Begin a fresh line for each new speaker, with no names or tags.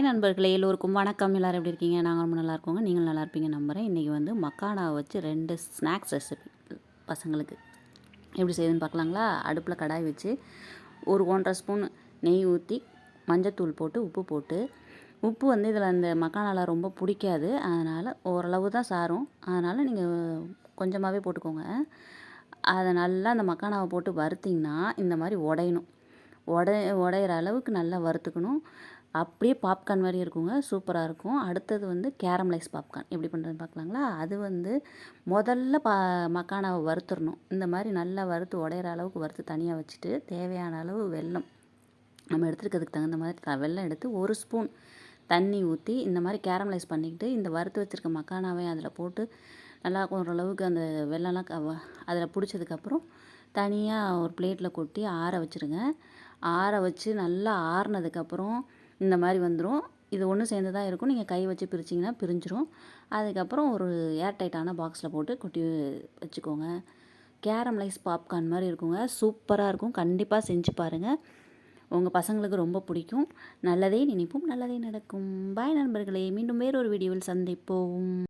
நண்பர்களே எல்லோருக்கும் வணக்கம். எல்லோரும் எப்படி இருக்கீங்க? நாங்கள் ரொம்ப நல்லா இருக்கோங்க. நீங்களும் நல்லா இருப்பீங்க நம்புகிறேன். இன்றைக்கி வந்து மக்கானாவை வச்சு 2 ஸ்நாக்ஸ் ரெசிபி பசங்களுக்கு எப்படி செய்யுதுன்னு பார்க்கலாங்களா? அடுப்பில் கடாய் வச்சு ஒரு 1.5 ஸ்பூன் நெய் ஊற்றி மஞ்சத்தூள் போட்டு உப்பு போட்டு, உப்பு வந்து இதில் அந்த மக்கானாவில் ரொம்ப பிடிக்காது, அதனால் ஓரளவு தான் சாரும், அதனால் நீங்கள் கொஞ்சமாகவே போட்டுக்கோங்க. அதை நல்லா அந்த மக்கானாவை போட்டு வறுத்திங்கன்னா இந்த மாதிரி உடையணும். உடையிற அளவுக்கு நல்லா வறுத்துக்கணும். அப்படியே பாப்கார்ன் மாதிரி இருக்குங்க, சூப்பராக இருக்கும். அடுத்தது வந்து கேரமலைஸ் பாப்கார்ன் எப்படி பண்ணுறதுன்னு பார்க்கலாங்களா? அது வந்து முதல்ல மக்கானாவை வறுத்துடணும். இந்த மாதிரி நல்லா வறுத்து உடையிற அளவுக்கு வறுத்து தனியாக வச்சுட்டு, தேவையான அளவு வெல்லம் நம்ம எடுத்துருக்கிறதுக்கு தகுந்த மாதிரி வெல்லம் எடுத்து 1 ஸ்பூன் தண்ணி ஊற்றி இந்த மாதிரி கேரமலைஸ் பண்ணிக்கிட்டு, இந்த வறுத்து வச்சுருக்க மக்கானாவையும் அதில் போட்டு நல்லா ஓரளவுக்கு அந்த வெள்ளம்லாம் அதில் பிடிச்சதுக்கப்புறம் தனியாக ஒரு பிளேட்டில் கொட்டி ஆற வச்சுருங்க. ஆற வச்சு நல்லா ஆறுனதுக்கப்புறம் இந்த மாதிரி வந்துடும். இது ஒன்று சேர்ந்து தான் இருக்கும். நீங்கள் கை வச்சு பிரிச்சிங்கன்னா பிரிஞ்சிரும். அதுக்கப்புறம் ஒரு ஏர் டைட்டான பாக்ஸில் போட்டு கொட்டி வச்சுக்கோங்க. கேரமலைஸ் பாப்கார்ன் மாதிரி இருக்குங்க, சூப்பராக இருக்கும். கண்டிப்பாக செஞ்சு பாருங்கள், உங்கள் பசங்களுக்கு ரொம்ப பிடிக்கும். நல்லதே நினைப்போம், நல்லதே நடக்கும். பாய் நண்பர்களே, மீண்டும் வேறொரு வீடியோவில் சந்திப்போம்.